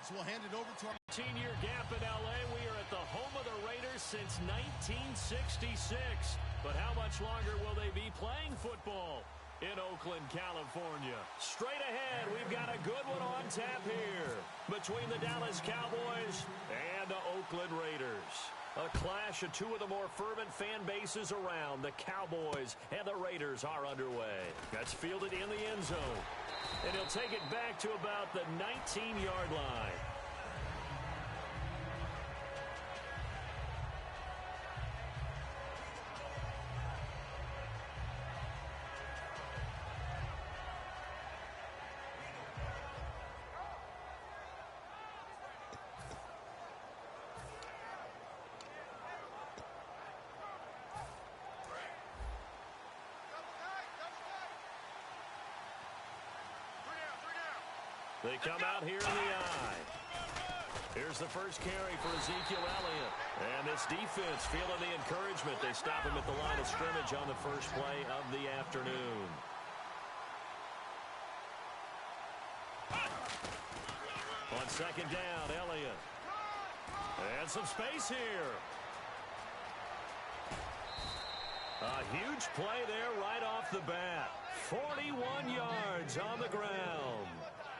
So we'll hand it over to our 15-year gap in L.A. We are at the home of the Raiders since 1966. But how much longer will they be playing football in Oakland, California? Straight ahead, we've got a good one on tap here between the Dallas Cowboys and the Oakland Raiders. A clash of two of the more fervent fan bases around. The Cowboys and the Raiders are underway. That's fielded in the end zone. And he'll take it back to about the 19-yard line. They come out here in the eye. Here's the first carry for Ezekiel Elliott. And this defense feeling the encouragement. They stop him at the line of scrimmage on the first play of the afternoon. On second down, Elliott. And some space here. A huge play there right off the bat. 41 yards on the ground.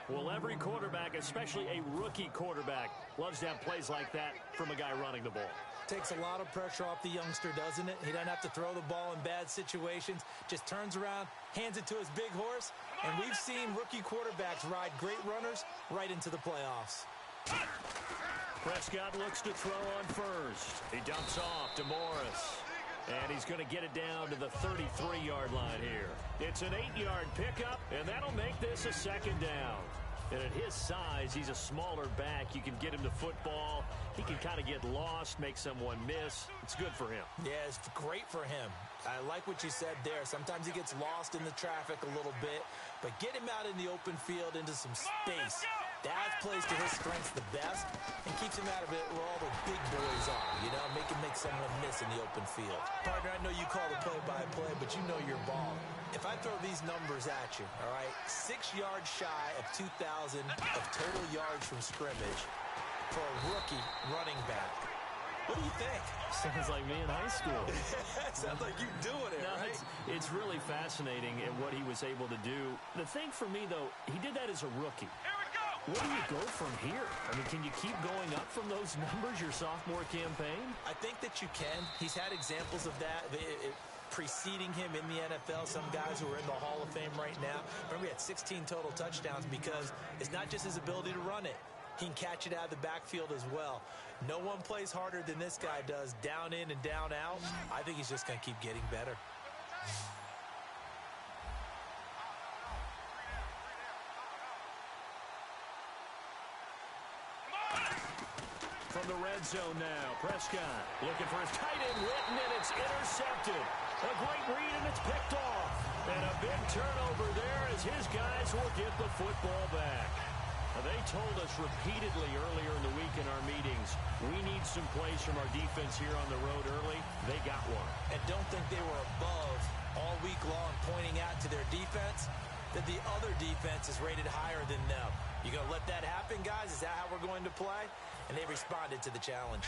Well, every quarterback, especially a rookie quarterback, loves to have plays like that from a guy running the ball. Takes a lot of pressure off the youngster, doesn't it? He doesn't have to throw the ball in bad situations. Just turns around, hands it to his big horse. And we've seen rookie quarterbacks ride great runners right into the playoffs. Prescott looks to throw on first. He dumps off to Morris. And he's going to get it down to the 33-yard line here. It's an 8-yard pickup, and that'll make this a second down. And at his size, he's a smaller back. You can get him to football. He can kind of get lost, make someone miss. It's good for him. Yeah, it's great for him. I like what you said there. Sometimes he gets lost in the traffic a little bit, but get him out in the open field into some space. That plays to his strengths the best and keeps him out of it where all the big boys are, you know, make someone miss in the open field. Partner, I know you call the play-by-play, but you know your ball. If I throw these numbers at you, all right, 6 yards shy of 2,000 of total yards from scrimmage for a rookie running back. What do you think? Sounds like me in high school. Sounds like you doing it, right? It's really fascinating at what he was able to do. The thing for me, though, he did that as a rookie. Where do you go from here? I mean, can you keep going up from those numbers your sophomore campaign? I think that you can. He's had examples of that preceding him in the NFL. Some guys who are in the Hall of Fame right now. Remember, he had 16 total touchdowns because it's not just his ability to run it. He can catch it out of the backfield as well. No one plays harder than this guy does, down in and down out. I think he's just going to keep getting better. From the red zone now, Prescott looking for his tight end written, and it's intercepted. A great read, and it's picked off. And a big turnover there as his guys will get the football back. They told us repeatedly earlier in the week in our meetings, we need some plays from our defense here on the road early. They got one. And don't think they were above all week long pointing out to their defense that the other defense is rated higher than them. You going to let that happen, guys? Is that how we're going to play? And they responded to the challenge.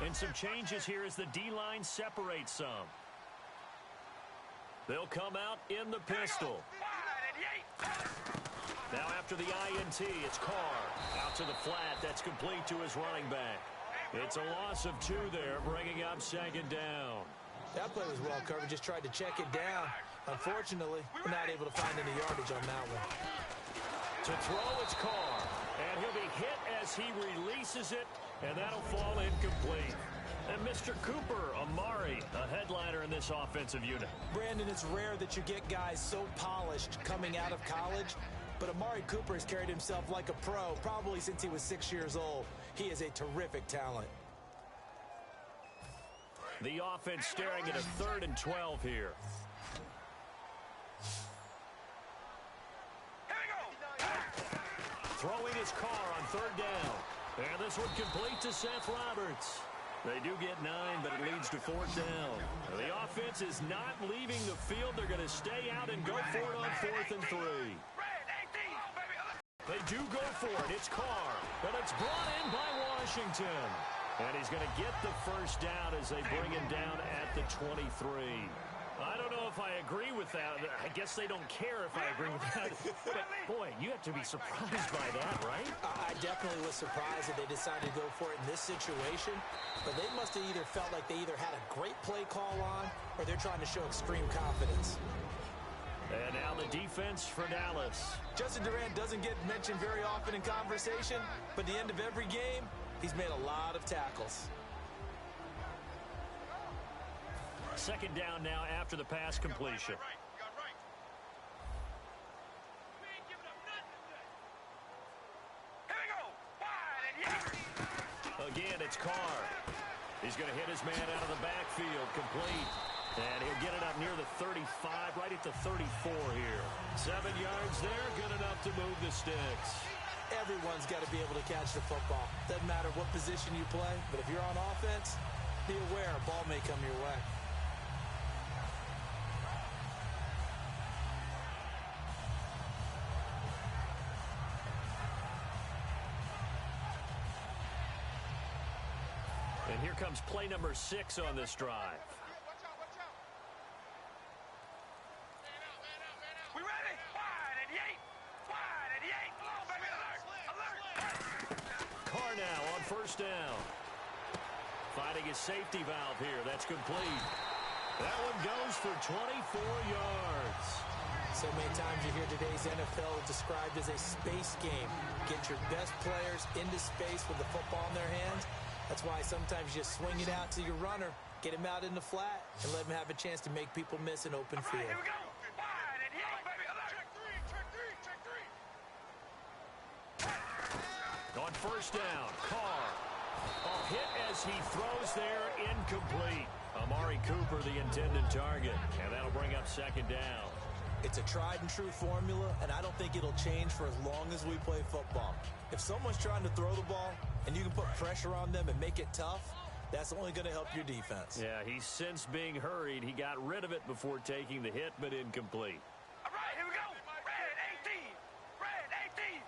And some changes here as the D-line separates some. They'll come out in the pistol. Now after the INT, it's Carr. Out to the flat. That's complete to his running back. It's a loss of 2 there, bringing up second down. That play was well covered. Just tried to check it down. Unfortunately, we're not able to find any yardage on that one. To throw, it's Carr. And he'll be hit as he releases it, and that'll fall incomplete. And Mr. Cooper, Amari, a headliner in this offensive unit. Brandon, it's rare that you get guys so polished coming out of college, but Amari Cooper has carried himself like a pro probably since he was 6 years old. He is a terrific talent. The offense staring at a 3rd and 12 here. Throwing his Carr on 3rd down. And this one complete to Seth Roberts. They do get 9, but it leads to 4th down. The offense is not leaving the field. They're going to stay out and go for it on 4th and 3. They do go for it. It's Carr. And it's brought in by Washington. And he's going to get the first down as they bring him down at the 23. I don't know if I agree with that. I guess they don't care if I agree with that. But, boy, you have to be surprised by that, right? I definitely was surprised that they decided to go for it in this situation. But they must have either felt like they either had a great play call on or they're trying to show extreme confidence. And now the defense for Dallas. Justin Durant doesn't get mentioned very often in conversation, but at the end of every game, he's made a lot of tackles. Second down now after the pass completion. Again, it's Carr. He's going to hit his man out of the backfield, complete. And he'll get it up near the 35, right at the 34 here. 7 yards there, good enough to move the sticks. Everyone's got to be able to catch the football. Doesn't matter what position you play, but if you're on offense, be aware a ball may come your way. And here comes play number 6 on this drive. We ready? Wide and Yate. Wide and Yate. Come on, baby. Alert. Alert. Carr now on first down. Finding his safety valve here. That's complete. That one goes for 24 yards. So many times you hear today's NFL described as a space game. Get your best players into space with the football in their hands. That's why sometimes you just swing it out to your runner, get him out in the flat, and let him have a chance to make people miss an open field. Here we go. Wide and Yate, baby. Alert. Check three. On first down, Carr. A hit as he throws there, incomplete. Amari Cooper, the intended target, and that'll bring up second down. It's a tried-and-true formula, and I don't think it'll change for as long as we play football. If someone's trying to throw the ball and you can put pressure on them and make it tough, that's only going to help your defense. Yeah, he's since being hurried. He got rid of it before taking the hit, but incomplete. All right, here we go. Red 18. Red 18.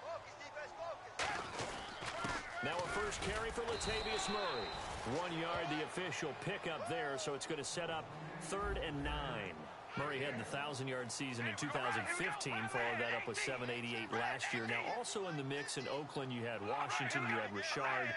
Focus, defense, focus. Now a first carry for Latavius Murray. 1 yard, the official pickup there, so it's going to set up 3rd and 9. Murray had the 1,000-yard season in 2015, followed that up with 788 last year. Now, also in the mix in Oakland, you had Washington, you had Richard.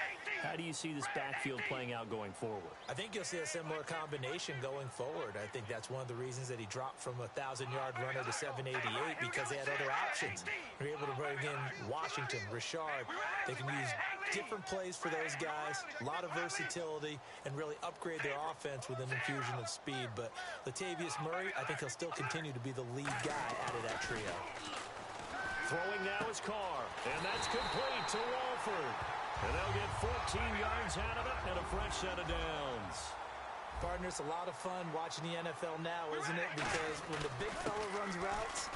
How do you see this backfield playing out going forward? I think you'll see a similar combination going forward. I think that's one of the reasons that he dropped from a 1,000-yard runner to 788 because they had other options. They're able to bring in Washington, Richard. They can use different plays for those guys, a lot of versatility, and really upgrade their offense with an infusion of speed. But Latavius Murray, I think he'll still continue to be the lead guy out of that trio. Throwing now is Carr, and that's complete to Walford. And they'll get 14 yards out of it and a fresh set of downs. Partner, it's a lot of fun watching the NFL now, isn't it? Because when the big fella runs routes,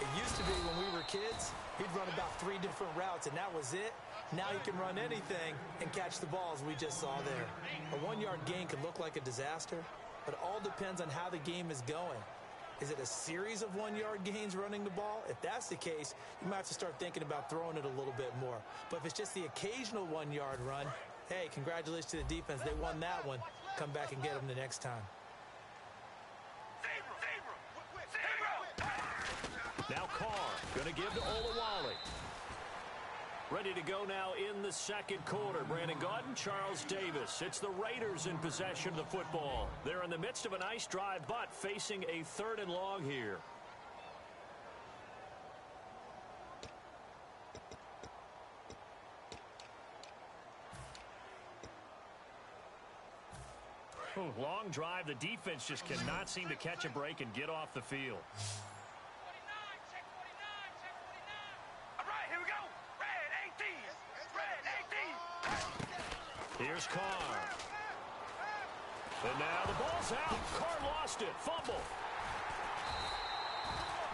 it used to be when we were kids, he'd run about 3 different routes, and that was it. Now he can run anything and catch the balls we just saw there. A 1-yard gain could look like a disaster, but it all depends on how the game is going. Is it a series of 1-yard gains running the ball? If that's the case, you might have to start thinking about throwing it a little bit more. But if it's just the occasional 1-yard run, hey, congratulations to the defense. They won that one. Come back and get them the next time. Now Carr going to give to Olawale. Ready to go now in the second quarter. Brandon Gaudin, Charles Davis. It's the Raiders in possession of the football. They're in the midst of a nice drive, but facing a 3rd and long here. Ooh, long drive. The defense just cannot seem to catch a break and get off the field. Here's Carr. And now the ball's out. Carr lost it. Fumble.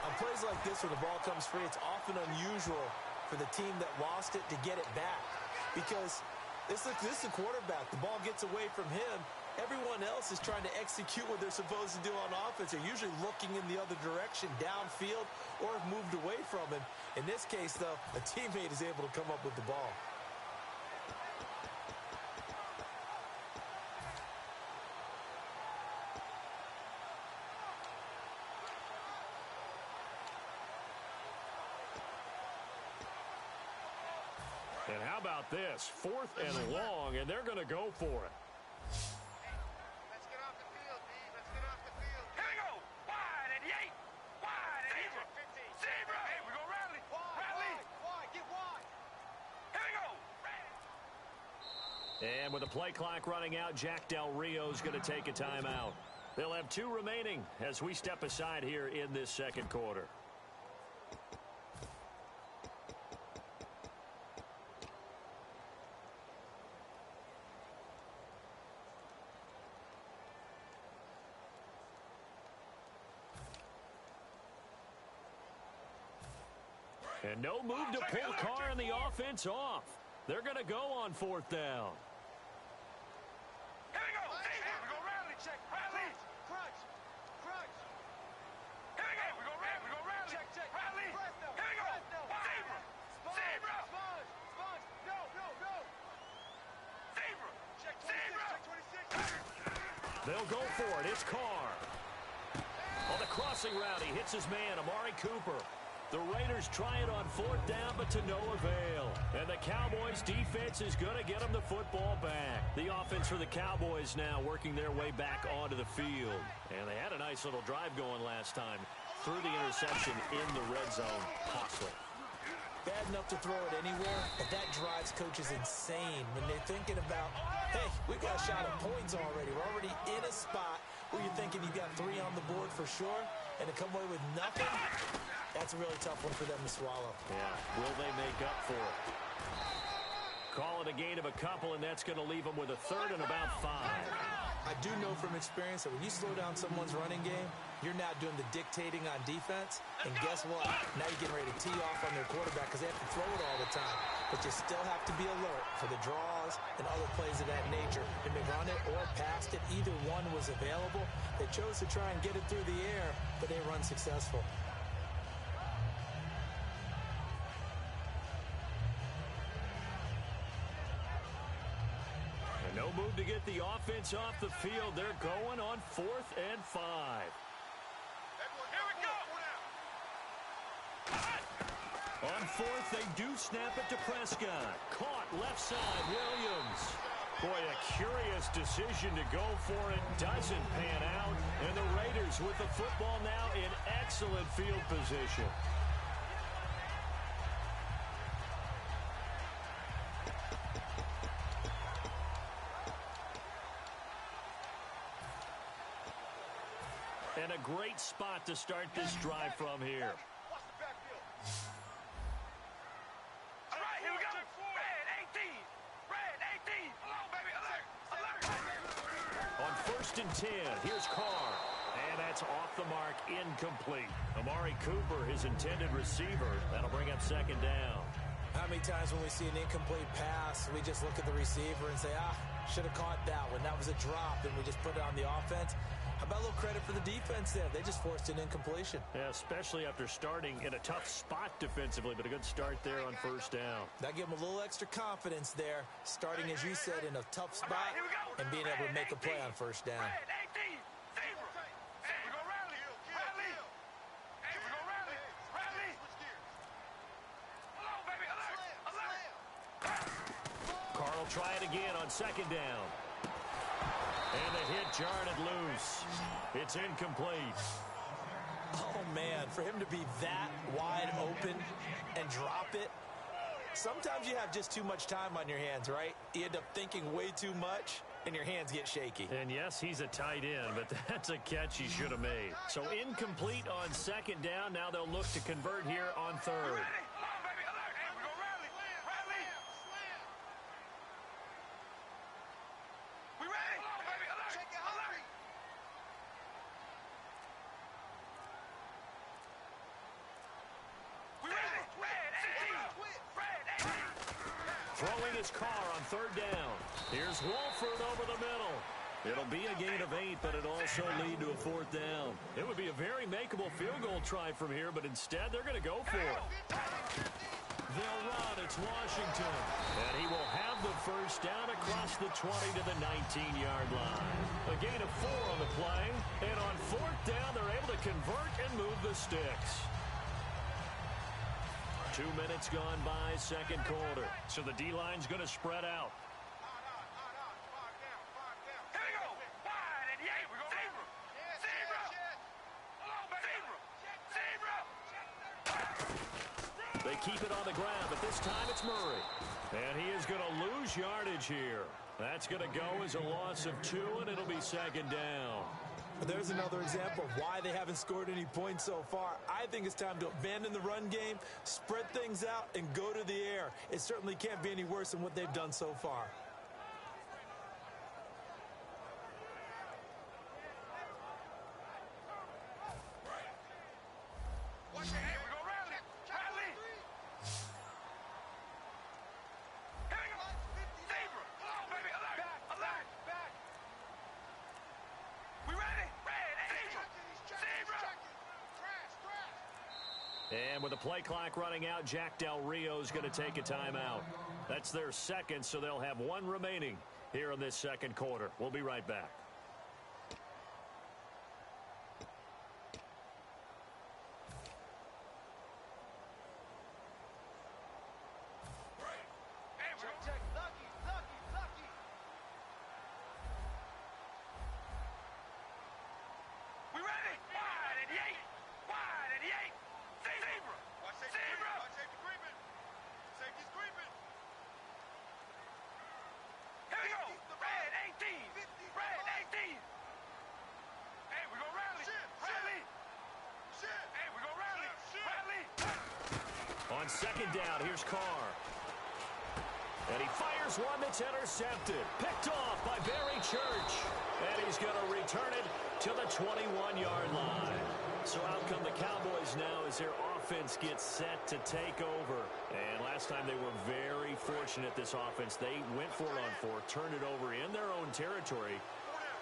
On plays like this, when the ball comes free, it's often unusual for the team that lost it to get it back. Because this is the quarterback. The ball gets away from him, Everyone else is trying to execute what they're supposed to do on offense. They're usually looking in the other direction, downfield, or have moved away from him. In this case, though, a teammate is able to come up with the ball. And how about this? 4th and long, and they're going to go for it. Let's get off the field, D. Let's get off the field. Here we go. Wide and Yate. Wide and Zebra. 15. Zebra. Hey, we go rally. Rally. Wide. Get wide. Here we go. And with the play clock running out, Jack Del Rio's going to take a timeout. They'll have 2 remaining as we step aside here in this second quarter. And no move to pull Carr and the offense off. They're going to go on 4th down. Here we go. Here we go. Rally. Check. Rally. Crunch. Crunch. Here we go. We go rally. We go rally. Check. Check. Rally. Here we go. Zebra. Zebra. Sponge. Sponge. No. No. No. Zebra. Check 26. Check 26. They'll go for it. It's Carr. On the crossing route, he hits his man, Amari Cooper. The Raiders try it on 4th down, but to no avail. And the Cowboys' defense is going to get them the football back. The offense for the Cowboys now working their way back onto the field. And they had a nice little drive going last time through the interception in the red zone. Costly. Bad enough to throw it anywhere, but that drives coaches insane when they're thinking about, hey, we got a shot at points already. We're already in a spot where you're thinking you got 3 on the board for sure, and to come away with nothing, that's a really tough one for them to swallow. Yeah, will they make up for it? Call it a gain of a couple, and that's going to leave them with a 3rd and about 5. I do know from experience that when you slow down someone's running game, you're now doing the dictating on defense, and guess what? Now you're getting ready to tee off on their quarterback because they have to throw it all the time. But you still have to be alert for the draws and other plays of that nature. They may run it or passed it. Either one was available. They chose to try and get it through the air, but they run successful. No move to get the offense off the field. They're going on 4th and 5. Here we go. On 4th, they do snap it to Prescott. Caught left side, Williams. Boy, a curious decision to go for it. Doesn't pan out. And the Raiders with the football now in excellent field position. And a great spot to start this drive from here. Watch the backfield. All right, here we go. Red 18. Red 18. Hello, baby. Alert. Alert. On 1st and 10, here's Carr. And that's off the mark, incomplete. Amari Cooper, his intended receiver. That'll bring up 2nd down. How many times when we see an incomplete pass, we just look at the receiver and say, should have caught that one. That was a drop, and we just put it on the offense. How about a little credit for the defense there? They just forced an incompletion. Yeah, especially after starting in a tough spot defensively, but a good start there on 1st down. That gave them a little extra confidence there, starting, as you said, in a tough spot and being able to make a play on 1st down. Red 18. Zebra. Hey, we go rally. Rally. Hey, we go rally. Rally. Hello, baby. Alert. Alert. Carr will try it again on 2nd down. And the hit jarred it loose. It's incomplete. Oh, man, for him to be that wide open and drop it, sometimes you have just too much time on your hands, right? You end up thinking way too much, and your hands get shaky. And yes, he's a tight end, but that's a catch he should have made. So incomplete on 2nd down. Now they'll look to convert here on 3rd. Throwing his Carr on 3rd down. Here's Wolford over the middle. It'll be a gain of 8, but it also lead to a 4th down. It would be a very makeable field goal try from here, but instead they're going to go for it. They'll run. It's Washington. And he will have the first down across the 20 to the 19-yard line. A gain of 4 on the play. And on 4th down, they're able to convert and move the sticks. 2 minutes gone by, second quarter. So the D-line's going to spread out. They keep it on the ground, but this time it's Murray. And he is going to lose yardage here. That's going to go as a loss of 2, and it'll be second down. There's another example of why they haven't scored any points so far. I think it's time to abandon the run game, spread things out, and go to the air. It certainly can't be any worse than what they've done so far. And with the play clock running out, Jack Del Rio is going to take a timeout. That's their second, so they'll have 1 remaining here in this second quarter. We'll be right back. On second down, here's Carr. And he fires one that's intercepted. Picked off by Barry Church. And he's going to return it to the 21-yard line. So out come the Cowboys now as their offense gets set to take over. And last time they were very fortunate, this offense. They went for it on 4, turned it over in their own territory.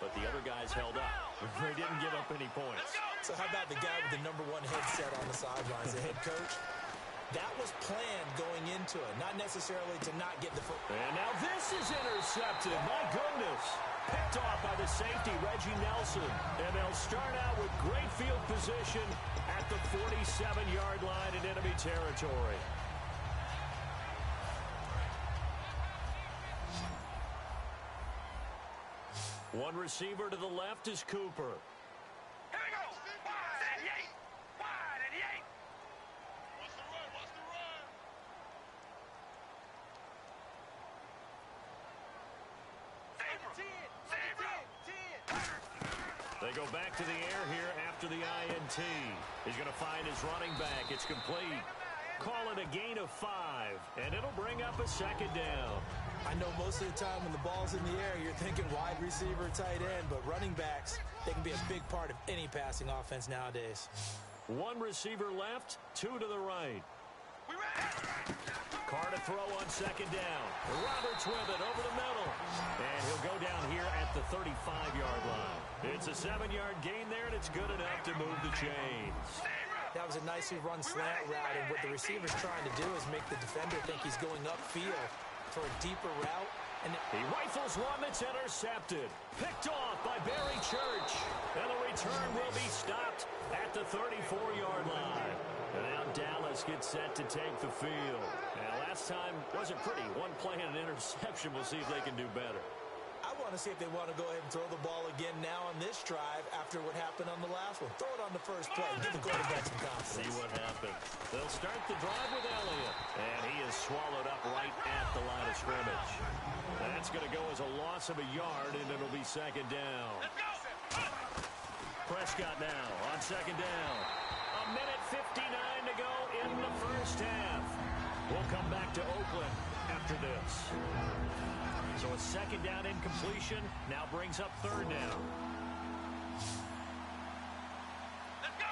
But the other guys held up. They didn't give up any points. So how about the guy with the #1 headset on the sidelines, the head coach? That was planned going into it, not necessarily to not get the football. And now this is intercepted. My goodness. Picked off by the safety, Reggie Nelson. And they'll start out with great field position at the 47-yard line in enemy territory. One receiver to the left is Cooper. Here we go. Wide and Yates. Wide and Yates. What's the run? What's the run? They go back to the air here after the INT. He's going to find his running back. It's complete. Call it a gain of 5, and it'll bring up a second down. I know most of the time when the ball's in the air, you're thinking wide receiver, tight end, but running backs, they can be a big part of any passing offense nowadays. 1 receiver left, 2 to the right. Carr to throw on second down. Roberts with it over the middle. And he'll go down here at the 35-yard line. It's a 7-yard gain there, and it's good enough to move the chains. That was a nicely run slant route, and what the receiver's trying to do is make the defender think he's going upfield for a deeper route. And he rifles one that's intercepted. Picked off by Barry Church. And the return will be stopped at the 34-yard line. And now Dallas gets set to take the field. Now, last time wasn't pretty. 1 play and an interception. We'll see if they can do better. I want to see if they want to go ahead and throw the ball again now on this drive after what happened on the last one. Throw it on the first play. Give the quarterback some confidence. See what happens. They'll start the drive with Elliott. And he is swallowed up right at the line of scrimmage. That's going to go as a loss of a yard, and it'll be second down. Prescott now on second down. 1:59 to go in the first half. We'll come back to Oakland after this. So a second down incompletion now brings up third down. Let's go.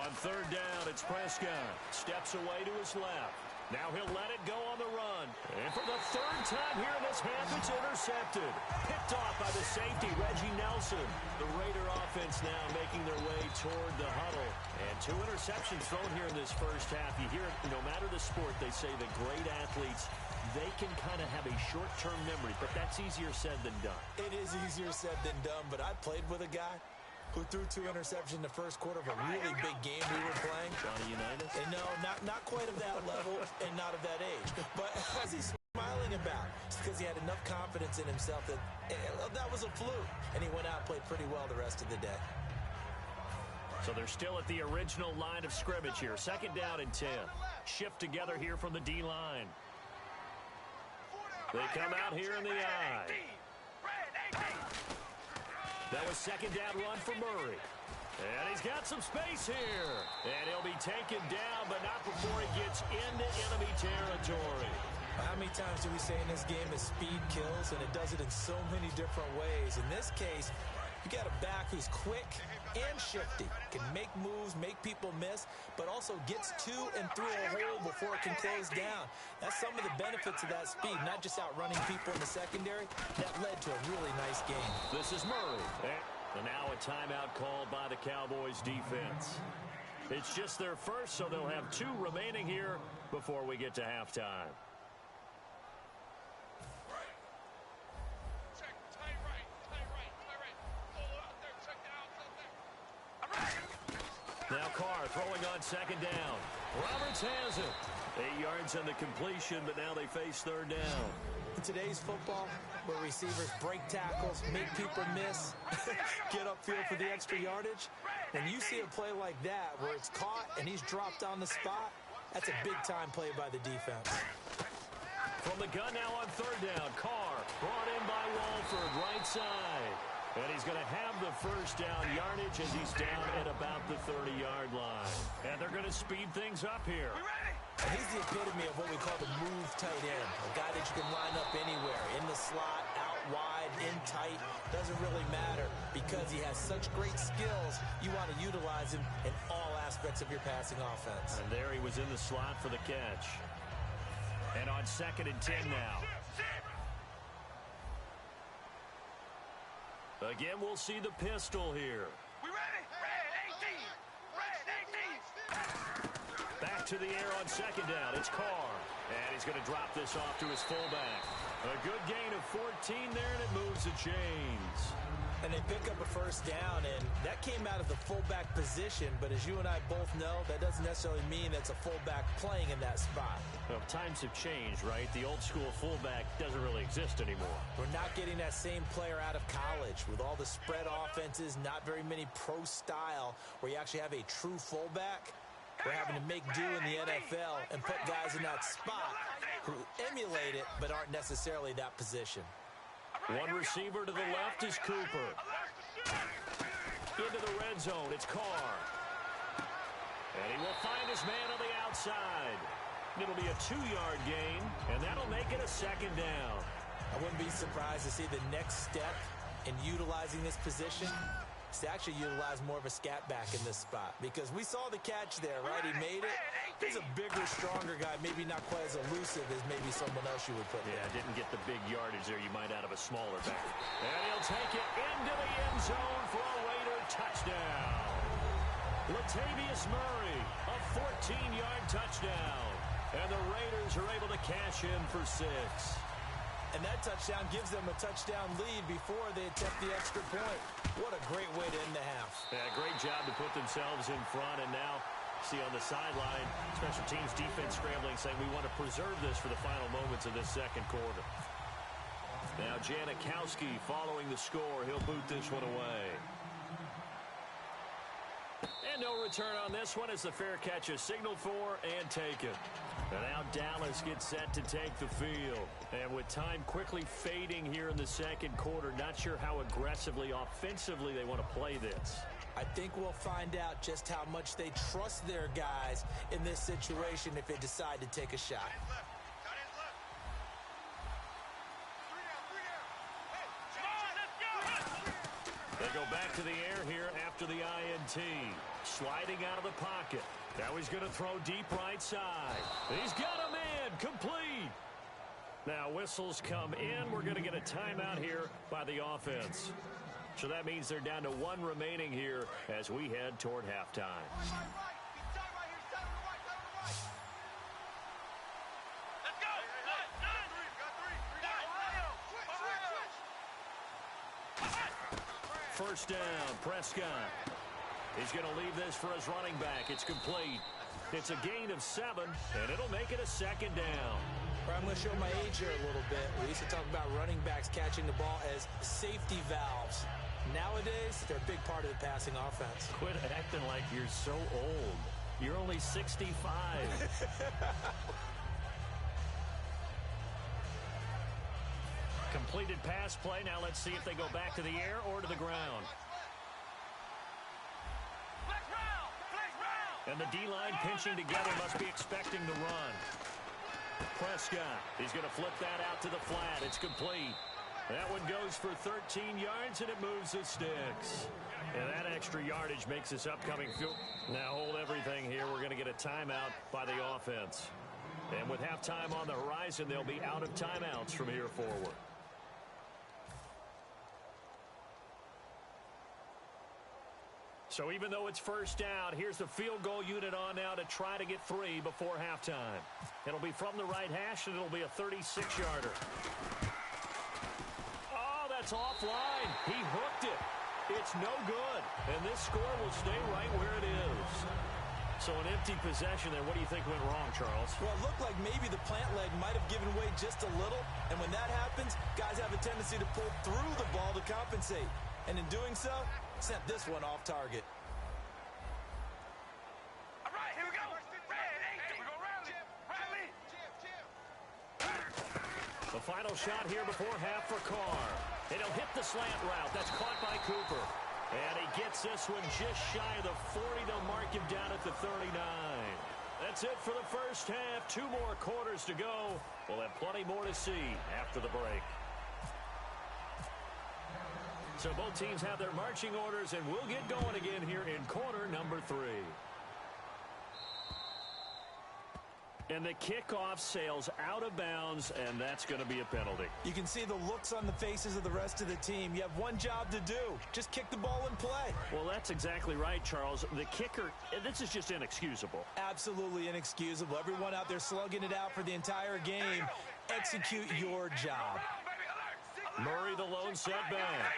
On third down, it's Prescott. Steps away to his left. Now he'll let it go on the run. And for the third time here in this half, it's intercepted. Picked off by the safety, Reggie Nelson. The Raider offense now making their way toward the huddle. And 2 interceptions thrown here in this first half. You hear it, no matter the sport, they say that great athletes, they can kind of have a short-term memory, but that's easier said than done. It is easier said than done, but I played with a guy who threw 2 interceptions in the first quarter of a really big game we were playing. Johnny Unitas? And no, not quite of that level and not of that age. But as he's smiling about, it's because he had enough confidence in himself that that was a fluke. And he went out and played pretty well the rest of the day. So they're still at the original line of scrimmage here. 2nd down and 10. Shift together here from the D-line. They come out here in the I. That was 2nd down run for Murray. And he's got some space here. And he'll be taken down, but not before he gets into enemy territory. How many times do we say in this game that speed kills, and it does it in so many different ways? In this case, you got a back who's quick and shifty, can make moves, make people miss, but also gets to and through a hole before it can close down. That's some of the benefits of that speed, not just outrunning people in the secondary. That led to a really nice game. This is Murray. And now a timeout called by the Cowboys defense. It's just their first, so they'll have 2 remaining here before we get to halftime. Now Carr throwing on 2nd down. Roberts has it. 8 yards on the completion, but now they face 3rd down. In today's football, where receivers break tackles, make people miss, get upfield for the extra yardage, when you see a play like that where it's caught and he's dropped on the spot, that's a big-time play by the defense. From the gun now on 3rd down. Carr brought in by Walford, right side. And he's going to have the first down yardage as he's down at about the 30-yard line. And they're going to speed things up here. And he's the epitome of what we call the move tight end. A guy that you can line up anywhere, in the slot, out wide, in tight. Doesn't really matter because he has such great skills. You want to utilize him in all aspects of your passing offense. And there he was in the slot for the catch. And on 2nd and 10 now. Again, we'll see the pistol here. We ready? Red 18. Back to the air on 2nd down. It's Carr. And he's going to drop this off to his fullback. A good gain of 14 there, and it moves the chains. And they pick up a first down, and that came out of the fullback position. But as you and I both know, that doesn't necessarily mean that's a fullback playing in that spot. Well, times have changed, right? The old school fullback doesn't really exist anymore. We're not getting that same player out of college with all the spread offenses, not very many pro style where you actually have a true fullback. We're having to make do in the NFL and put guys in that spot who emulate it but aren't necessarily that position. One receiver to the left is Cooper. Into the red zone, it's Carr. And he will find his man on the outside. It'll be a 2-yard gain, and that'll make it a 2nd down. I wouldn't be surprised to see the next step in utilizing this position is to actually utilize more of a scat back in this spot. Because we saw the catch there, right? He made it. He's a bigger, stronger guy, maybe not quite as elusive as maybe someone else you would put there. Yeah, didn't get the big yardage there you might out of a smaller back. And he'll take it into the end zone for a Raider touchdown. Latavius Murray, a 14-yard touchdown. And the Raiders are able to cash in for 6. And that touchdown gives them a touchdown lead before they attempt the extra point. What a great way to end the half. Yeah, great job to put themselves in front. And now, see on the sideline, special teams defense scrambling, saying we want to preserve this for the final moments of this 2nd quarter. Now Janikowski following the score. He'll boot this one away. And no return on this one as the fair catch is signaled for and taken. And now Dallas gets set to take the field. And with time quickly fading here in the 2nd quarter, not sure how aggressively, offensively they want to play this. I think we'll find out just how much they trust their guys in this situation if they decide to take a shot. They go back to the air here after the INT. Sliding out of the pocket. Now he's going to throw deep right side. He's got him incomplete. Now whistles come in. We're going to get a timeout here by the offense. So that means they're down to one remaining here as we head toward halftime. First down, Prescott. He's going to leave this for his running back. It's complete. It's a gain of 7, and it'll make it a second down. I'm going to show my age here a little bit. We used to talk about running backs catching the ball as safety valves. Nowadays, they're a big part of the passing offense. Quit acting like you're so old. You're only 65. Completed pass play. Now let's see if they go back to the air or to the ground. And the D-line pinching together must be expecting the run. Prescott, he's going to flip that out to the flat. It's complete. That one goes for 13 yards, and it moves the sticks. And that extra yardage makes this upcoming field. Now hold everything here. We're going to get a timeout by the offense. And with halftime on the horizon, they'll be out of timeouts from here forward. So even though it's first down, here's the field goal unit on now to try to get 3 before halftime. It'll be from the right hash, and it'll be a 36-yarder. Oh, that's offline. He hooked it. It's no good. And this score will stay right where it is. So an empty possession there. What do you think went wrong, Charles? Well, it looked like maybe the plant leg might have given way just a little. And when that happens, guys have a tendency to pull through the ball to compensate. And in doing so, sent this one off target. All right, here we go. Here we go, Riley. The final shot here before half for Carr. And he'll hit the slant route. That's caught by Cooper. And he gets this one just shy of the 40. They'll mark him down at the 39. That's it for the first half. 2 more quarters to go. We'll have plenty more to see after the break. So both teams have their marching orders, and we'll get going again here in quarter number 3. And the kickoff sails out of bounds, and that's going to be a penalty. You can see the looks on the faces of the rest of the team. You have one job to do. Just kick the ball and play. Well, that's exactly right, Charles. The kicker, this is just inexcusable. Absolutely inexcusable. Everyone out there slugging it out for the entire game. Execute your job. Murray, the lone setback.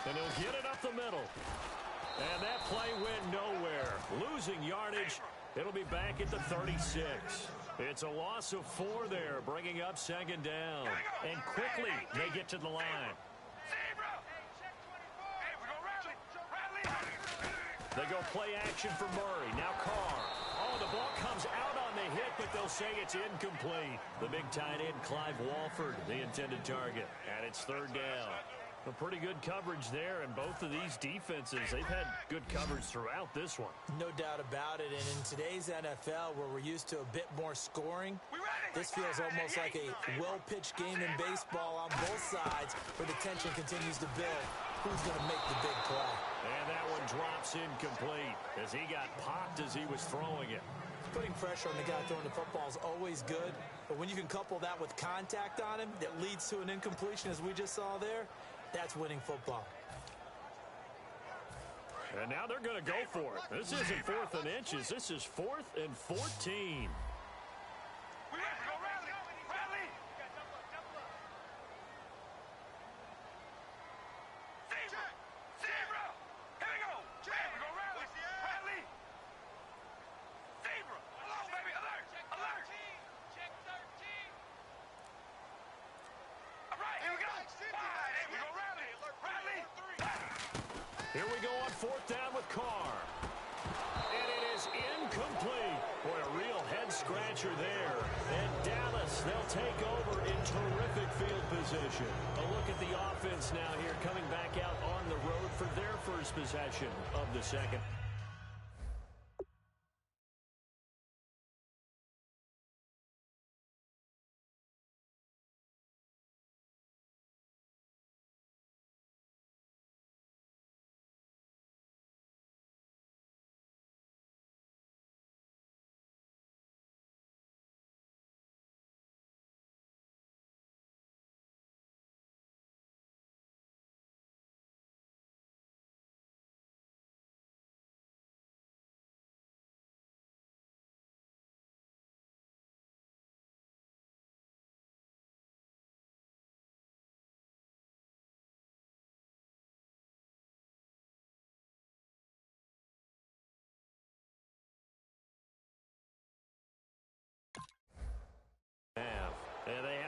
And he'll get it up the middle. And that play went nowhere. Losing yardage. It'll be back at the 36. It's a loss of 4 there, bringing up second down. And quickly, they get to the line. They go play action for Murray. Now Carr. Oh, the ball comes out on the hit, but they'll say it's incomplete. The big tight end, Clive Walford, the intended target. And it's third down. A pretty good coverage there, and both of these defenses, they've had good coverage throughout this one. No doubt about it, and in today's NFL, where we're used to a bit more scoring, this feels almost like a well-pitched game in baseball on both sides, where the tension continues to build. Who's going to make the big play? And that one drops incomplete as he got popped as he was throwing it. Putting pressure on the guy throwing the football is always good, but when you can couple that with contact on him that leads to an incompletion, as we just saw there, that's winning football. And now they're going to go for it. This isn't 4th and inches. This is 4th and 14. Here we go on 4th down with Carr. And it is incomplete. Boy, a real head-scratcher there. And Dallas, they'll take over in terrific field position. A look at the offense now here, coming back out on the road for their first possession of the second.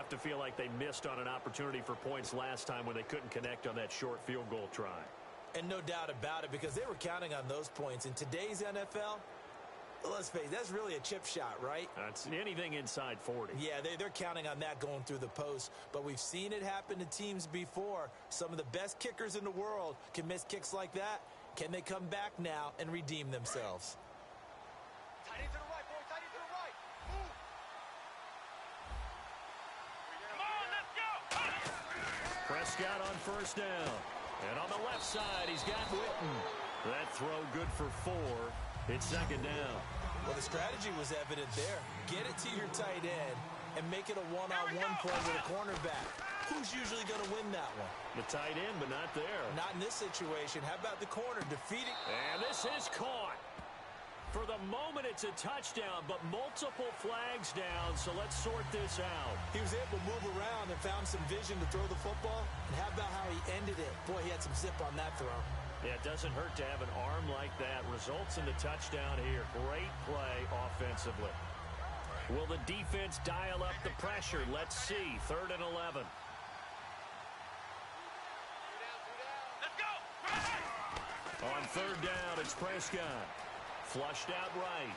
to feel like they missed on an opportunity for points last time when they couldn't connect on that short field goal try. And no doubt about it, because they were counting on those points. In today's NFL, let's face it, that's really a chip shot, right? That's anything inside 40. Yeah, they're counting on that going through the post. But we've seen it happen to teams before. Some of the best kickers in the world can miss kicks like that. Can they come back now and redeem themselves? Tight end to the right, boy. Tight end to the right. Move. Come on, let's go. Prescott on first down. And on the left side, he's got Witten. That throw good for 4. It's second down. Well, the strategy was evident there. Get it to your tight end and make it a one-on-one play with a cornerback. Who's usually going to win that one? The tight end, but not there. Not in this situation. How about the corner defeating? And this is caught. For the moment, it's a touchdown, but multiple flags down, so let's sort this out. He was able to move around and found some vision to throw the football. And how about how he ended it? Boy, he had some zip on that throw. Yeah, it doesn't hurt to have an arm like that. Results in the touchdown here. Great play offensively. Will the defense dial up the pressure? Let's see. 3rd and 11. Let's go. On 3rd down, it's Prescott. Flushed out right.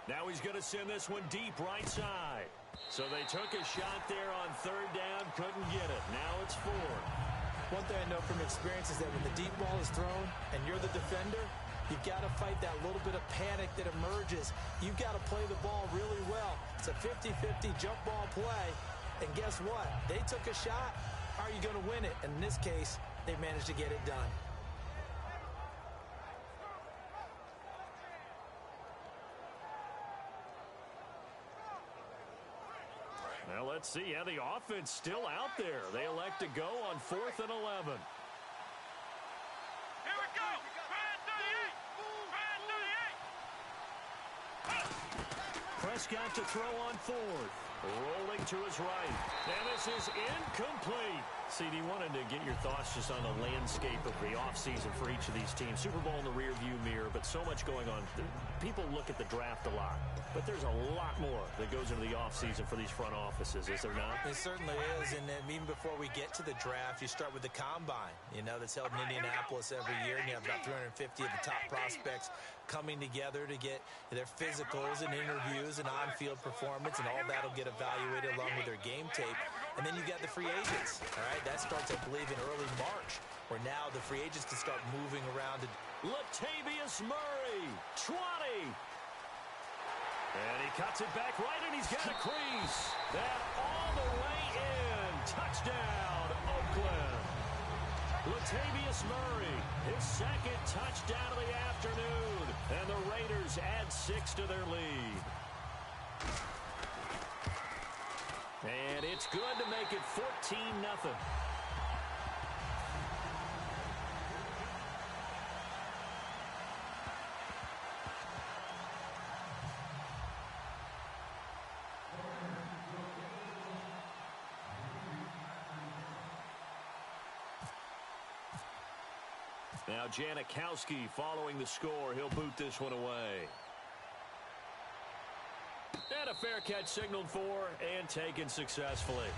Now he's going to send this one deep right side. So they took a shot there on 3rd down, couldn't get it. Now it's 4th. One thing I know from experience is that when the deep ball is thrown and you're the defender, you've got to fight that little bit of panic that emerges. You've got to play the ball really well. It's a 50-50 jump ball play. And guess what? They took a shot. Are you going to win it? And in this case, they managed to get it done. Well, let's see how the offense still out there. They elect to go on 4th and 11. Here we go. Brand 38. Prescott to throw on 4th. Rolling to his right. And this is incomplete. CD, wanted to get your thoughts just on the landscape of the offseason for each of these teams. Super Bowl in the rearview mirror, but so much going on. People look at the draft a lot, but there's a lot more that goes into the offseason for these front offices, is there not? It certainly is, and then even before we get to the draft, you start with the combine, that's held in Indianapolis every year, and you have about 350 of the top prospects coming together to get their physicals and interviews and on-field performance, and all that will get evaluated along with their game tape. And then you got the free agents, all right? That starts, I believe, in early March, where now the free agents can start moving around. Latavius Murray, 20. And he cuts it back right, and he's got a crease. That all the way in. Touchdown, Oakland. Latavius Murray, his 2nd touchdown of the afternoon. And the Raiders add 6 to their lead. And it's good to make it 14-0. Now Janikowski following the score. He'll boot this one away. And a fair catch signaled for and taken successfully.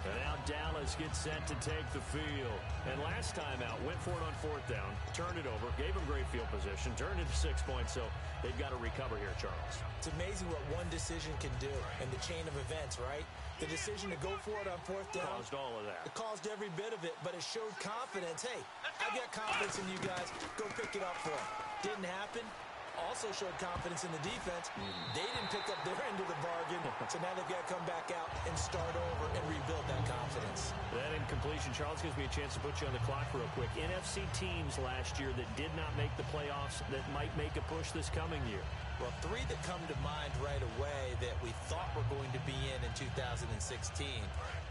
And now Dallas gets set to take the field. And last time out, went for it on 4th down, turned it over, gave them great field position, turned it to 6 points, so they've got to recover here, Charles. It's amazing what one decision can do in the chain of events, right? The decision to go for it on 4th down. Caused all of that. It caused every bit of it, but it showed confidence. Hey, I've got confidence in you guys. Go pick it up for them. Didn't happen. Also showed confidence in the defense. They didn't pick up their end of the bargain, so now they've got to come back out and start over and rebuild that confidence. That incompletion, Charles, gives me a chance to put you on the clock real quick. NFC teams last year that did not make the playoffs that might make a push this coming year. Well, 3 that come to mind right away that we thought were going to be in 2016.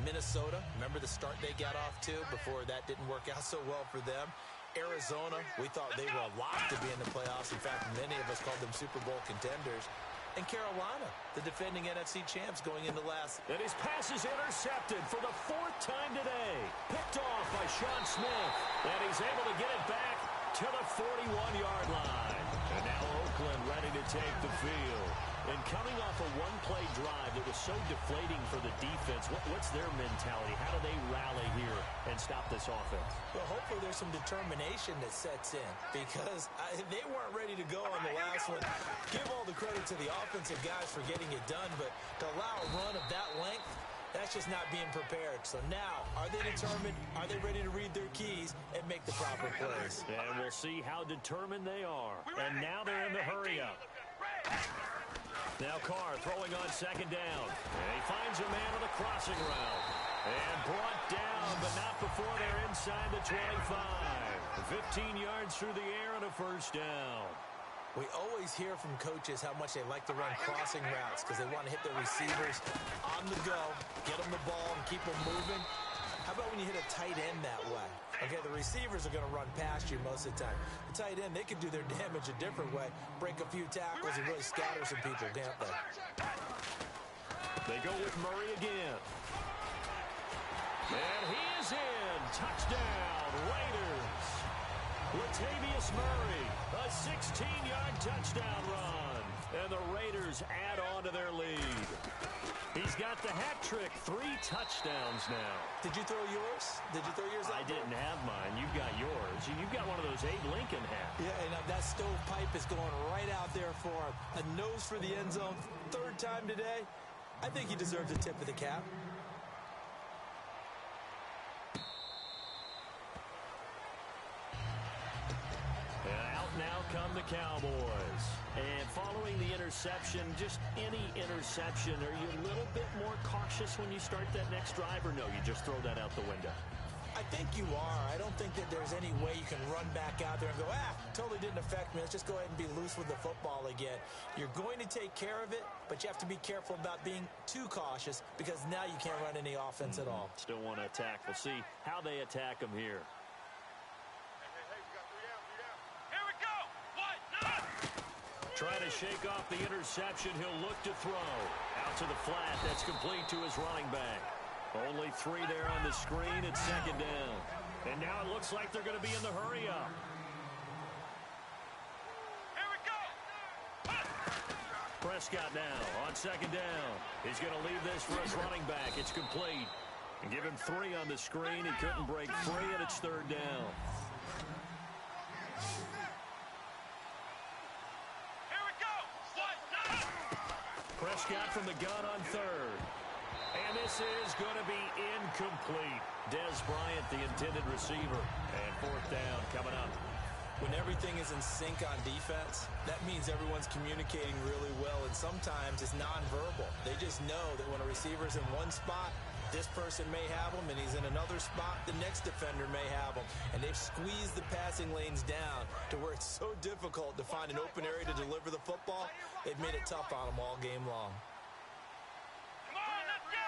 Minnesota, remember the start they got off to before that didn't work out so well for them. Arizona, we thought they were a lock to be in the playoffs. In fact, many of us called them Super Bowl contenders. And Carolina, the defending NFC champs going into last. And his pass is intercepted for the 4th time today. Picked off by Sean Smith. And he's able to get it back to the 41-yard line. And now Oakland ready to take the field. And coming off a one-play drive that was so deflating for the defense, what's their mentality? How do they rally here and stop this offense? Well, hopefully there's some determination that sets in because they weren't ready to go on the last one. Give all the credit to the offensive guys for getting it done, but to allow a run of that length, that's just not being prepared. So now, are they determined? Are they ready to read their keys and make the proper plays? And we'll see how determined they are. And now they're in the hurry-up. Now Carr throwing on second down. And he finds a man on the crossing route. And brought down, but not before they're inside the 25. 15 yards through the air and a first down. We always hear from coaches how much they like to run crossing routes because they want to hit their receivers on the go, get them the ball, and keep them moving. How about when you hit a tight end that way? Okay, the receivers are going to run past you most of the time. The tight end, they can do their damage a different way, break a few tackles, and really scatter some people, can't they? They go with Murray again. And he is in. Touchdown, Raiders. Latavius Murray, a 16-yard touchdown run. And the Raiders add on to their lead. He's got the hat trick, 3 touchdowns now. Did you throw yours? Did you throw yours out? I didn't have mine. You've got yours. You've got one of those Abe Lincoln hats. Yeah, and that stovepipe is going right out there for him. A nose for the end zone, 3rd time today. I think he deserves a tip of the cap. Now come the Cowboys. And following the interception, just any interception, are you a little bit more cautious when you start that next drive, or no, you just throw that out the window? I think you are. I don't think that there's any way you can run back out there and go, totally didn't affect me. Let's just go ahead and be loose with the football again. You're going to take care of it, but you have to be careful about being too cautious because now you can't run any offense at all. Still want to attack. We'll see how they attack them here. Trying to shake off the interception. He'll look to throw. Out to the flat. That's complete to his running back. Only 3 there on the screen. It's second down. And now it looks like they're going to be in the hurry-up. Here we go. Prescott now on second down. He's going to leave this for his running back. It's complete. And give him 3 on the screen. He couldn't break free, and it's 3rd down. Prescott from the gun on 3rd. And this is going to be incomplete. Dez Bryant, the intended receiver. And 4th down coming up. When everything is in sync on defense, that means everyone's communicating really well, and sometimes it's nonverbal. They just know that when a receiver's in one spot, this person may have him, and he's in another spot, the next defender may have him. And they've squeezed the passing lanes down to where it's so difficult to find an open area to deliver the football. They've made it tough on them all game long. Come on, let's go.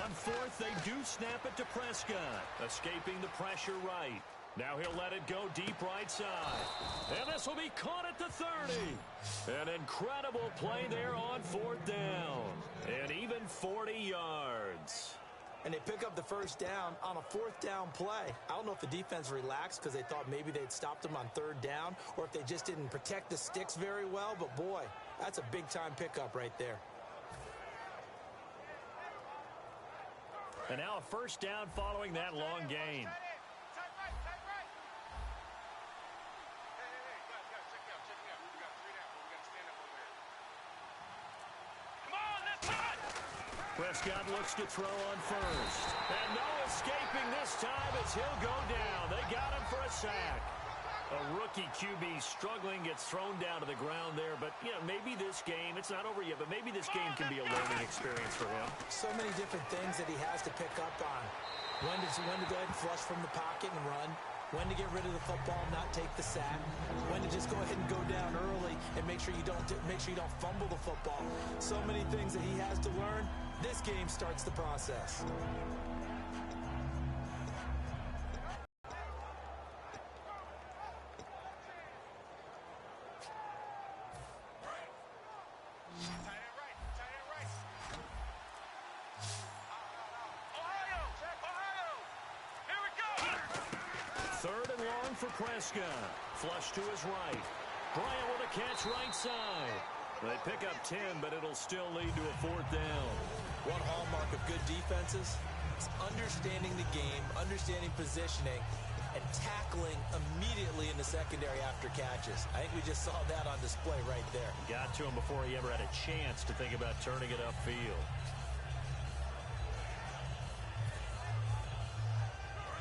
On 4th, they do snap it to Prescott. Escaping the pressure right. Now he'll let it go deep right side. And this will be caught at the 30. An incredible play there on 4th down. And even 40 yards. And they pick up the first down on a 4th down play. I don't know if the defense relaxed because they thought maybe they'd stopped them on 3rd down, or if they just didn't protect the sticks very well. But, boy, that's a big-time pickup right there. And now a first down following that long gain. Prescott looks to throw on 1st. And no escaping this time as he'll go down. They got him for a sack. A rookie QB struggling, gets thrown down to the ground there. But, you know, maybe this game, it's not over yet, but maybe this game can be a learning experience for him. So many different things that he has to pick up on. When to go ahead and flush from the pocket and run. When to get rid of the football and not take the sack. When to just go ahead and go down early and make sure you don't fumble the football. So many things that he has to learn. This game starts the process. Third and long for Prescott. Flush to his right. Bryant with a catch right side. They pick up 10, but it'll still lead to a fourth down. One hallmark of good defenses is understanding the game, understanding positioning, and tackling immediately in the secondary after catches. I think we just saw that on display right there. Got to him before he ever had a chance to think about turning it upfield.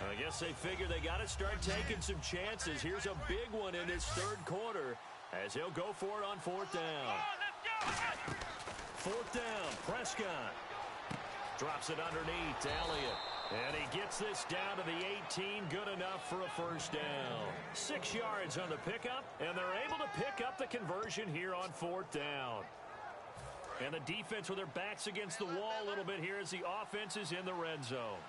I guess they figure they got to start taking some chances. Here's a big one in this third quarter as he'll go for it on fourth down. Fourth down, Prescott. Drops it underneath to Elliott. And he gets this down to the 18, good enough for a first down. 6 yards on the pickup, and they're able to pick up the conversion here on fourth down. And the defense with their backs against the wall a little bit here as the offense is in the red zone.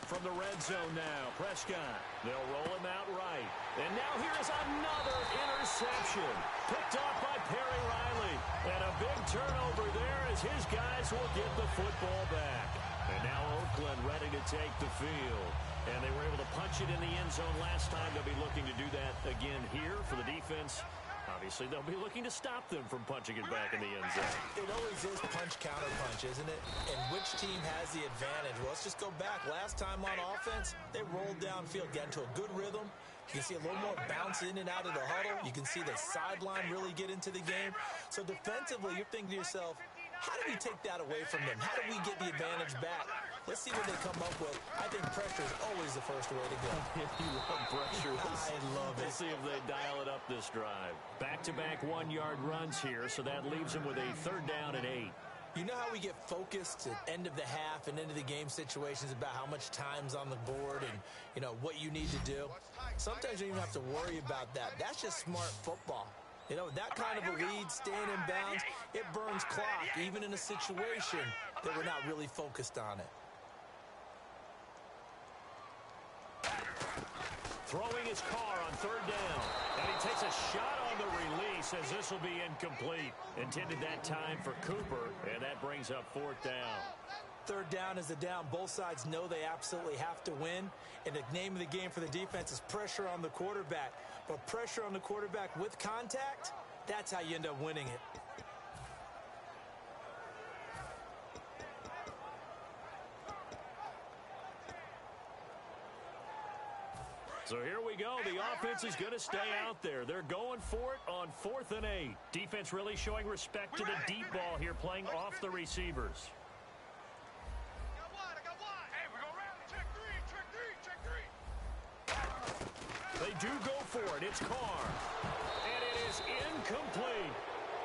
From the red zone now, Prescott. They'll roll him out right. And now here's another interception. Picked off by Perry Riley. And a big turnover there as his guys will get the football back. And now Oakland ready to take the field. And they were able to punch it in the end zone last time. They'll be looking to do that again here for the defense. Obviously, they'll be looking to stop them from punching it back in the end zone. It always is punch-counter-punch, isn't it? And which team has the advantage? Well, let's just go back. Last time on offense, they rolled downfield, got into a good rhythm. You can see a little more bounce in and out of the huddle. You can see the sideline really get into the game. So defensively, you're thinking to yourself, how do we take that away from them? How do we get the advantage back? Let's see what they come up with. I think pressure is always the first way to go. You love pressure. I love it. We'll see if they dial it up this drive. Back-to-back one-yard runs here, so that leaves them with a third down and 8. You know how we get focused at end of the half and into the game situations about how much time's on the board and, you know, what you need to do? Sometimes you don't even have to worry about that. That's just smart football. You know, that kind of a lead, staying in bounds, it burns clock, even in a situation that we're not really focused on it. Throwing his car on third down. And he takes a shot on the release as this will be incomplete. Intended that time for Cooper, and that brings up fourth down. Third down is a down. Both sides know they absolutely have to win. And the name of the game for the defense is pressure on the quarterback. But pressure on the quarterback with contact, that's how you end up winning it. So here we go. The offense is going to stay out there. They're going for it on 4th and 8. Defense really showing respect to the deep ball here, playing off the receivers. They do go for it. It's Carr. And it is incomplete.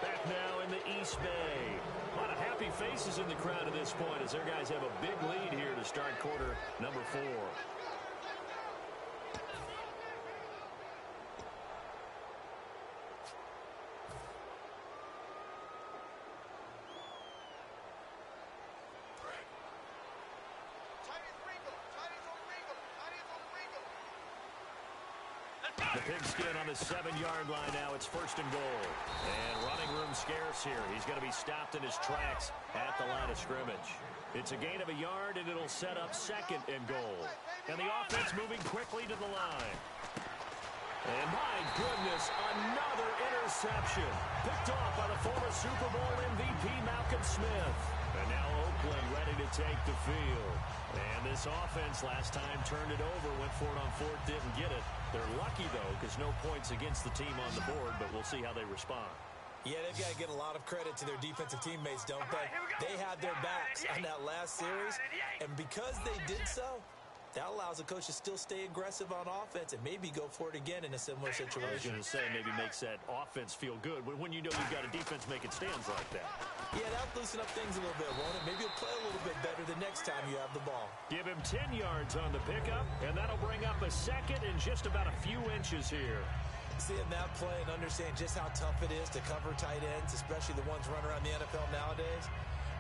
Back now in the East Bay. A lot of happy faces in the crowd at this point as their guys have a big lead here to start quarter number 4. The pigskin on the 7-yard line now. It's 1st and goal. And running room scarce here. He's going to be stopped in his tracks at the line of scrimmage. It's a gain of a yard, and it'll set up 2nd and goal. And the offense moving quickly to the line. And my goodness, another interception. Picked off by the former Super Bowl MVP Malcolm Smith. And now Oakland ready to take the field. And this offense last time turned it over, went for it on 4th, didn't get it. They're lucky, though, because no points against the team on the board, but we'll see how they respond. Yeah, they've got to get a lot of credit to their defensive teammates, don't they? They had their backs on that last series, and because they did so, that allows the coach to still stay aggressive on offense and maybe go for it again in a similar situation. I was going to say, maybe makes that offense feel good when you know you've got a defense making stands like that. Yeah, that'll loosen up things a little bit, won't it? Maybe he'll play a little bit better the next time you have the ball. Give him 10 yards on the pickup, and that'll bring up a 2nd and just about a few inches here. Seeing that play and understand just how tough it is to cover tight ends, especially the ones running around the NFL nowadays,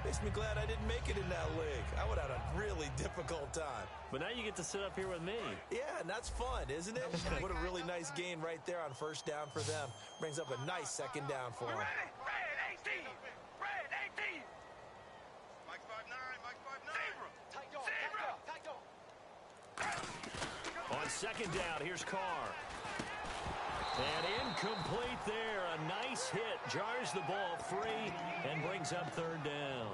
makes me glad I didn't make it in that league. I would have had a really difficult time. But now you get to sit up here with me. Yeah, and that's fun, isn't it? What a really nice gain right there on 1st down for them. Brings up a nice 2nd down for them. On Second down, here's Carr. And incomplete there. A nice hit. Jars the ball free and brings up third down.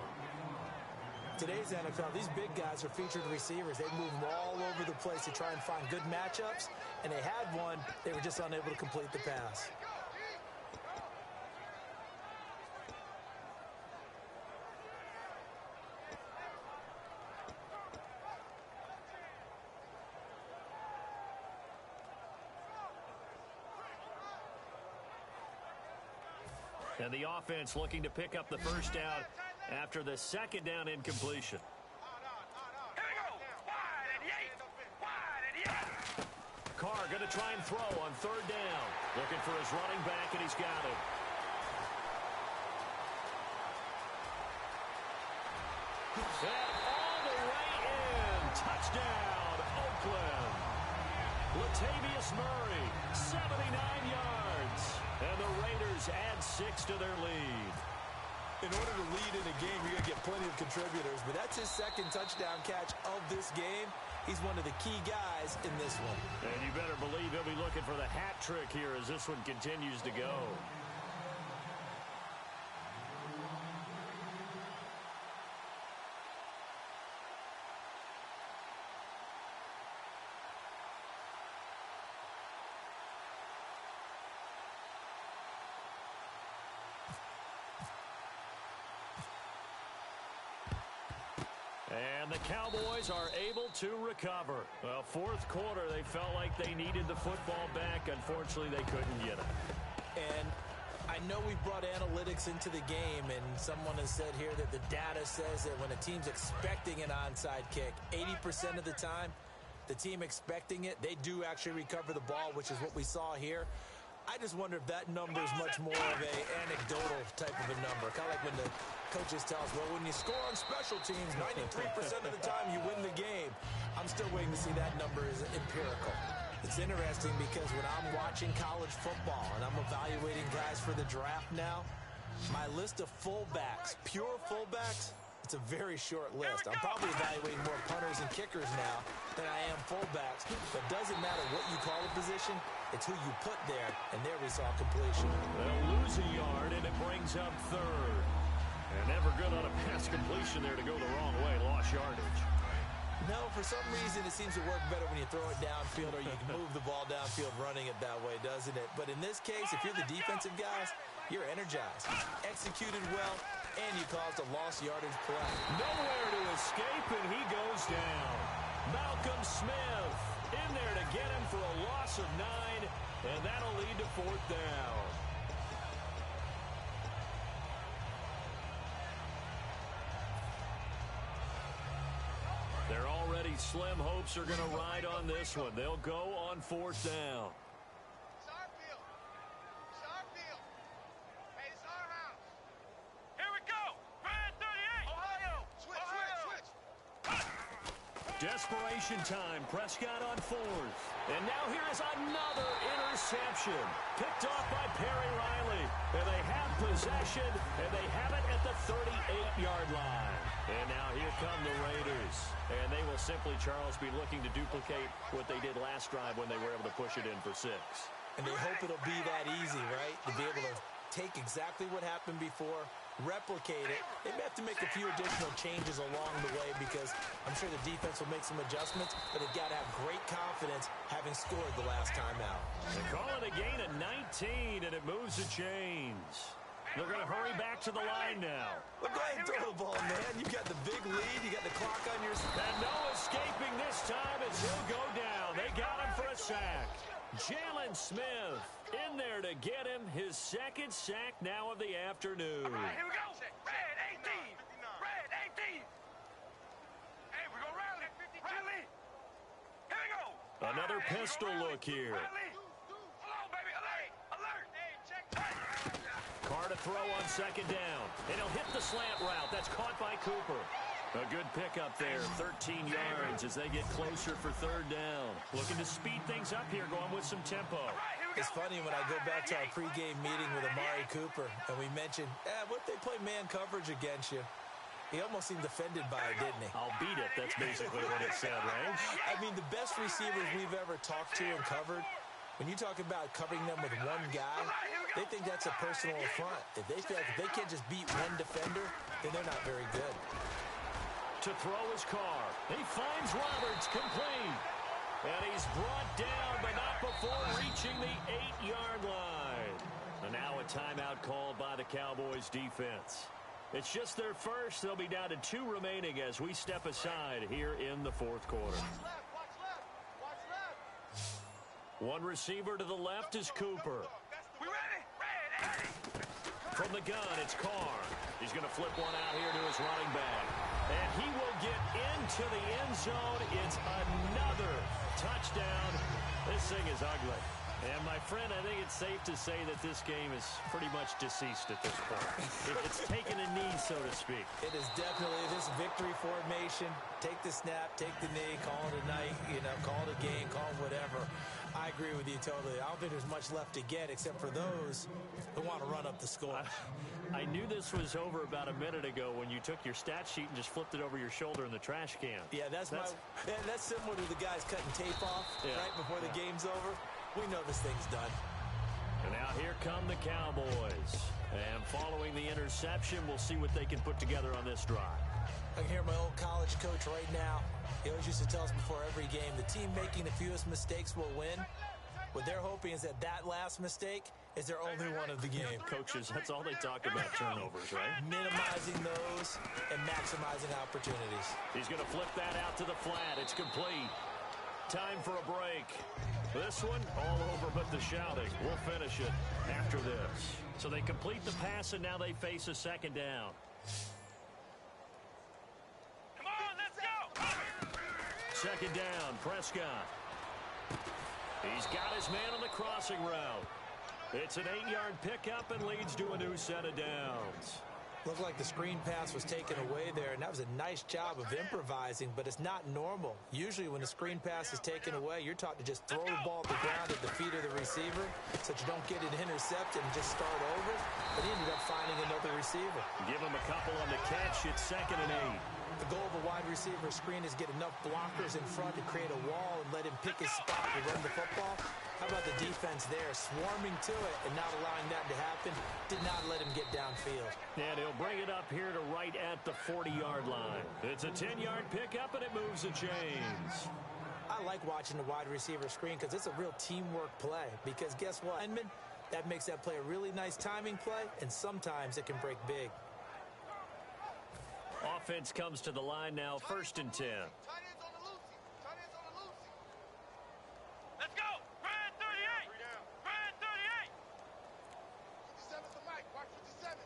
Today's NFL, these big guys are featured receivers. They move all over the place to try and find good matchups, and they had one. They were just unable to complete the pass. And the offense looking to pick up the first down after the second down incompletion. Carr going to try and throw on third down. Looking for his running back, and he's got it. And all the way in. Touchdown, Oakland. Latavius Murray, 79 yards. And the Raiders add 6 to their lead. In order to lead in a game, you're going to get plenty of contributors, but that's his second touchdown catch of this game. He's one of the key guys in this one. And you better believe he'll be looking for the hat trick here as this one continues to go. And the Cowboys are able to recover. Well, fourth quarter, they felt like they needed the football back. Unfortunately, they couldn't get it. And I know we brought analytics into the game, and someone has said here that the data says that when a team's expecting an onside kick, 80% of the time, the team expecting it, they do actually recover the ball, which is what we saw here. I just wonder if that number is much more of a anecdotal type of a number. Kind of like when the coaches tell us, well, when you score on special teams, 93% of the time you win the game. I'm still waiting to see that number is empirical. It's interesting because when I'm watching college football and I'm evaluating guys for the draft now, my list of fullbacks, pure fullbacks, it's a very short list. I'm probably evaluating more punters and kickers now than I am fullbacks. But it doesn't matter what you call a position, it's who you put there. And there we saw completion. They'll lose a yard, and it brings up third. And never good on a pass completion there to go the wrong way. Lost yardage. No, for some reason it seems to work better when you throw it downfield or you can move the ball downfield running it that way, doesn't it? But in this case, if you're the defensive guys, you're energized, executed well, and you caused a lost yardage play. Nowhere to escape, and he goes down. Malcolm Smith in there to get him for a loss of 9, and that'll lead to fourth down. Their already slim hopes are going to ride on this one. They'll go on fourth down. Hey, it's our house. Here we go. Red 38. Ohio. Switch. Desperation time. Prescott on fourth. And now here is another interception. Picked off by Perry Riley. And they have possession, and they have it at the 38-yard line. And now here come the Raiders. And they will simply, Charles, be looking to duplicate what they did last drive when they were able to push it in for 6. And they hope it'll be that easy, right? To be able to take exactly what happened before, replicate it. They may have to make a few additional changes along the way because I'm sure the defense will make some adjustments, but they've got to have great confidence having scored the last time out. They call it a gain of 19, and it moves the chains. They're going to hurry back to the line now. Well, go ahead and throw the ball, man. You got the big lead. You got the clock on your side. And no escaping this time as he'll go down. They got him for a sack. Jalen Smith in there to get him his second sack now of the afternoon. All right, here we go. Red 18. Red 18. Hey, we're going to rally. Rally. Here we go. Another pistol look here. Rally. Hold on, baby. Alert. Hey, check. Carr to throw on second down. And he'll hit the slant route. That's caught by Cooper. A good pickup there, 13 yards as they get closer for third down. Looking to speed things up here, going with some tempo. It's funny when I go back to our pregame meeting with Amari Cooper, and we mentioned, what if they play man coverage against you? He almost seemed offended by it, didn't he? I'll beat it. That's basically what it said, right? I mean, the best receivers we've ever talked to and covered, when you talk about covering them with one guy, they think that's a personal affront. If they feel like if they can't just beat one defender, then they're not very good. To throw his car. He finds Roberts, complete. And he's brought down, but not before reaching the 8-yard line. And now a timeout called by the Cowboys defense. It's just their first. They'll be down to 2 remaining as we step aside here in the fourth quarter. Watch left. Watch left. One receiver to the left is Cooper. We ready? Ready. From the gun, it's Carr. He's going to flip one out here to his running back. And he will get into the end zone. It's another touchdown. This thing is ugly. And, my friend, I think it's safe to say that this game is pretty much deceased at this point. It's taken a knee, so to speak. It is definitely this victory formation. Take the snap, take the knee, call it a night, call it a game, call it whatever. I agree with you totally. I don't think there's much left to get except for those who want to run up the score. I knew this was over about a minute ago when you took your stat sheet and just flipped it over your shoulder in the trash can. Yeah, that's similar to the guys cutting tape off right before the game's over. We know this thing's done. And now here come the Cowboys. And following the interception, we'll see what they can put together on this drive. I can hear my old college coach right now. He always used to tell us before every game, the team making the fewest mistakes will win. What they're hoping is that last mistake is their only one of the game. Coaches, that's all they talk about, turnovers, right? Minimizing those and maximizing opportunities. He's going to flip that out to the flat. It's complete. Time for a break. This one, all over but the shouting. We'll finish it after this. So they complete the pass, and now they face a second down. Come on, let's go. Second down, Prescott. He's got his man on the crossing route. It's an 8-yard pickup and leads to a new set of downs. Looked like the screen pass was taken away there, and that was a nice job of improvising, but it's not normal. Usually when the screen pass is taken away, you're taught to just throw the ball at the ground at the feet of the receiver so that you don't get it intercepted and just start over. But he ended up finding another receiver. Give him a couple on the catch. It's 2nd and 8. The goal of a wide receiver screen is get enough blockers in front to create a wall and let him pick his spot to run the football. How about the defense there, swarming to it and not allowing that to happen? Did not let him get downfield. And he'll bring it up here to right at the 40-yard line. It's a 10-yard pickup, and it moves the chains. I like watching the wide receiver screen because it's a real teamwork play. Because guess what, Edmund? That makes that play a really nice timing play, and sometimes it can break big. Offense comes to the line now, 1st and 10. Tight ends on the loosey. Tight ends on the loosey. Let's go. Grand 38. Grand 38. 57's the mic. Watch 57.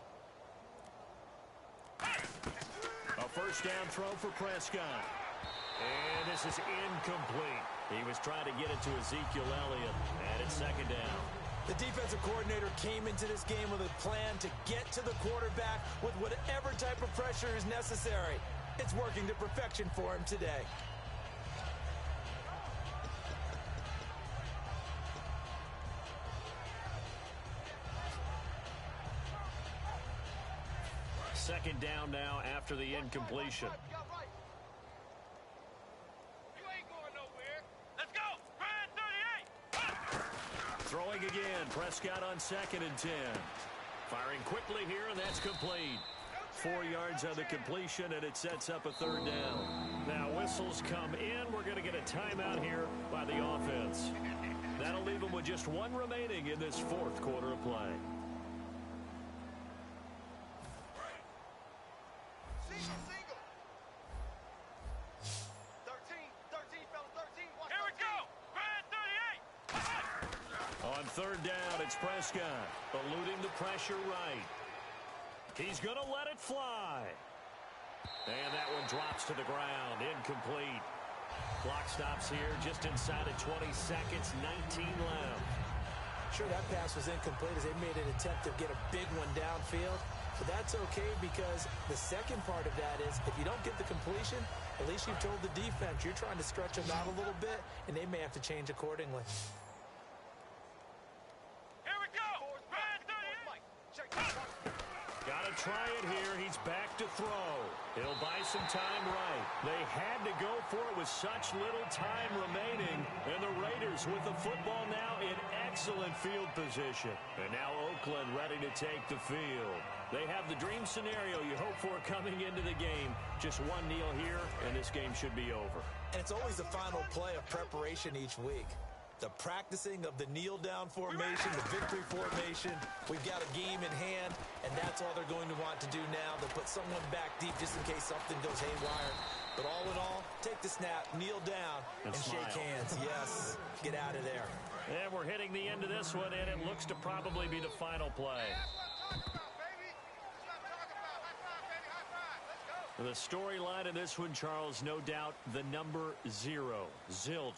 A first down throw for Prescott. And this is incomplete. He was trying to get it to Ezekiel Elliott, and it's 2nd down. The defensive coordinator came into this game with a plan to get to the quarterback with whatever type of pressure is necessary. It's working to perfection for him today. Second down now after the incompletion. You ain't going nowhere. Let's go. Grand 38. Throwing again, Prescott on 2nd and 10. Firing quickly here, and that's complete. 4 yards on the completion, and it sets up a 3rd down. Now whistles come in. We're going to get a timeout here by the offense. That'll leave them with just 1 remaining in this 4th quarter of play. Single. 13, fellas, 13. Here we go. Grand 38. On 3rd down, it's Prescott, eluding the pressure right. He's going to let it fly. And that one drops to the ground, incomplete. Clock stops here just inside of 20 seconds, 19 left. Sure, that pass was incomplete as they made an attempt to get a big one downfield. But that's okay because the second part of that is if you don't get the completion, at least you've told the defense you're trying to stretch them out a little bit, and they may have to change accordingly. Here we go. Grand 38. Got it to try it here. He's back to throw. He'll buy some time right. They had to go for it with such little time remaining. And the Raiders with the football now in excellent field position. And now Oakland ready to take the field. They have the dream scenario you hope for coming into the game. Just one kneel here, and this game should be over. And it's always the final play of preparation each week. The practicing of the kneel-down formation, the victory formation. We've got a game in hand, and that's all they're going to want to do now. They'll put someone back deep just in case something goes haywire. But all in all, take the snap, kneel down, and shake hands. Yes, get out of there. And we're hitting the end of this one, and it looks to probably be the final play. The storyline in this one, Charles, no doubt the number 0, Zilch.